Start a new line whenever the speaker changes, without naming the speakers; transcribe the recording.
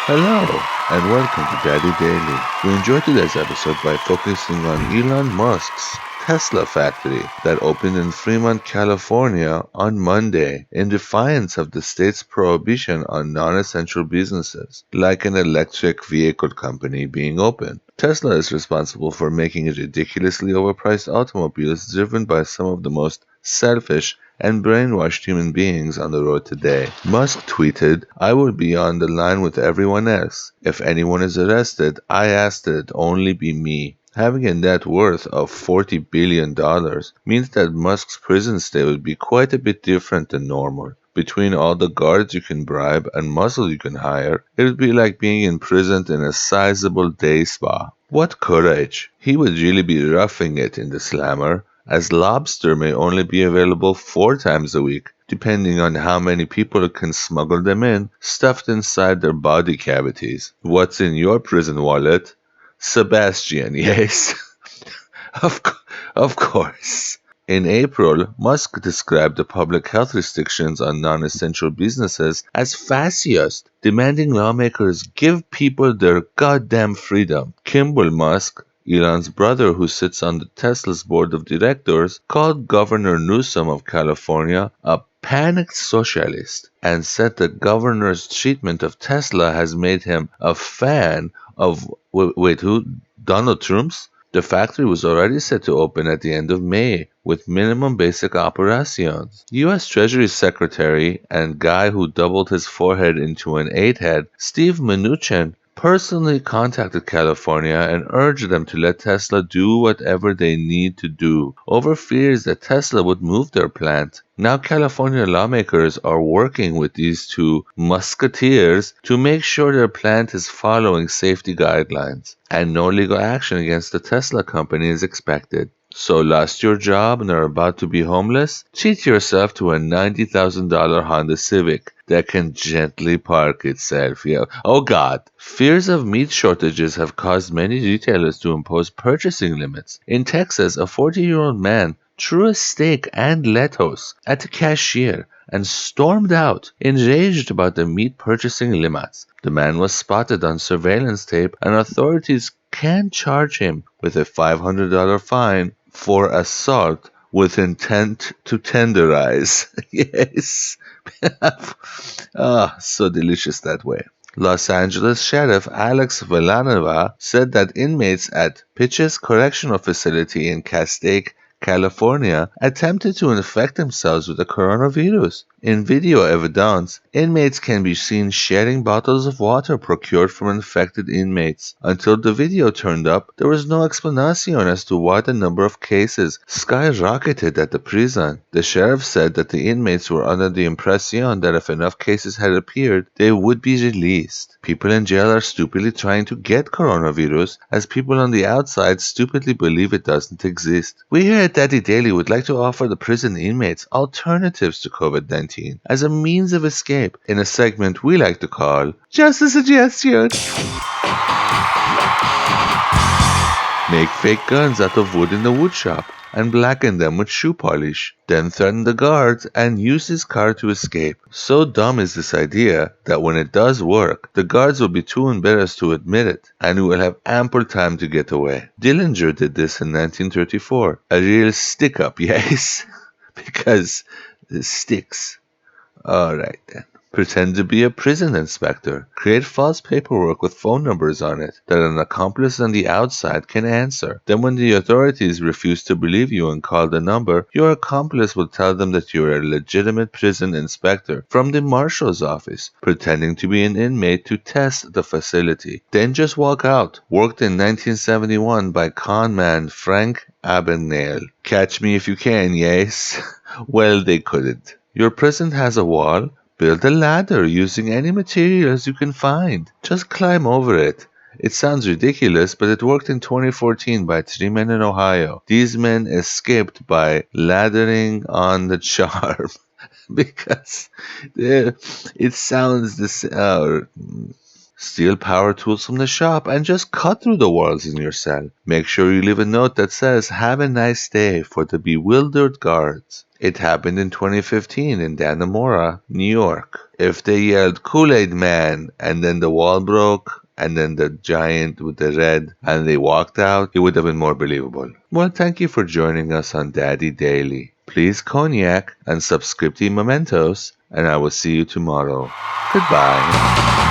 Hello, and welcome to Daddy Daily. We enjoyed today's episode by focusing on Elon Musk's Tesla factory that opened in Fremont, California on Monday in defiance of the state's prohibition on non-essential businesses, like an electric vehicle company being open. Tesla is responsible for making ridiculously overpriced automobiles driven by some of the most selfish and brainwashed human beings on the road today. Musk tweeted, "I will be on the line with everyone else. If anyone is arrested, I ask that it only be me." Having a net worth of $40 billion means that Musk's prison stay would be quite a bit different than normal. Between all the guards you can bribe and muscle you can hire, it would be like being imprisoned in a sizable day spa. What courage! He would really be roughing it in the slammer, as lobster may only be available 4 times a week, depending on how many people can smuggle them in, stuffed inside their body cavities. What's in your prison wallet? Sebastian, yes. of, of course. In April, Musk described the public health restrictions on non-essential businesses as fascist, demanding lawmakers give people their goddamn freedom. Kimball Musk, Elon's brother who sits on the Tesla's board of directors, called Governor Newsom of California a panicked socialist and said the governor's treatment of Tesla has made him a fan of, wait, who? Donald Trump's? The factory was already set to open at the end of May, with minimum basic operations. U.S. Treasury Secretary and guy who doubled his forehead into an 8-head, Steve Mnuchin, personally contacted California and urged them to let Tesla do whatever they need to do, over fears that Tesla would move their plant. Now California lawmakers are working with these two musketeers to make sure their plant is following safety guidelines, and no legal action against the Tesla company is expected. So lost your job and are about to be homeless? Treat yourself to a $90,000 Honda Civic that can gently park itself. Yeah. Oh God. Fears of meat shortages have caused many retailers to impose purchasing limits. In Texas, a 40-year-old man threw a steak and lettuce at the cashier and stormed out, enraged about the meat purchasing limits. The man was spotted on surveillance tape, and authorities can charge him with a $500 fine for assault with intent to tenderize. Yes. So delicious that way. Los Angeles Sheriff Alex Villanueva said that inmates at Pitches Correctional Facility in Castaic, California, attempted to infect themselves with the coronavirus. In video evidence, inmates can be seen sharing bottles of water procured from infected inmates. Until the video turned up, there was no explanation as to why the number of cases skyrocketed at the prison. The sheriff said that the inmates were under the impression that if enough cases had appeared, they would be released. People in jail are stupidly trying to get coronavirus, as people on the outside stupidly believe it doesn't exist. We here at Daddy Daily would like to offer the prison inmates alternatives to COVID-19 as a means of escape in a segment we like to call Just a Suggestion. Make fake guns out of wood in the wood shop and blacken them with shoe polish. Then threaten the guards and use his car to escape. So dumb is this idea that when it does work, the guards will be too embarrassed to admit it, and will have ample time to get away. Dillinger did this in 1934. A real stick-up, yes? Because it sticks. Alright then. Pretend to be a prison inspector. Create false paperwork with phone numbers on it that an accomplice on the outside can answer. Then when the authorities refuse to believe you and call the number, your accomplice will tell them that you are a legitimate prison inspector from the marshal's office, pretending to be an inmate to test the facility. Then just walk out. Worked in 1971 by con man Frank Abagnale. Catch me if you can, yes? Well, they couldn't. Your prison has a wall. Build a ladder using any materials you can find. Just climb over it. It sounds ridiculous, but it worked in 2014 by 3 men in Ohio. These men escaped by laddering on the charm. Because it sounds Steal power tools from the shop and just cut through the walls in your cell. Make sure you leave a note that says, "Have a nice day," for the bewildered guards. It happened in 2015 in Dannemora, New York. If they yelled, "Kool-Aid Man," and then the wall broke, and then the giant with the red, and they walked out, it would have been more believable. Well, thank you for joining us on Daddi Daily. Please cognac and subscribe to Mementos, and I will see you tomorrow. Goodbye.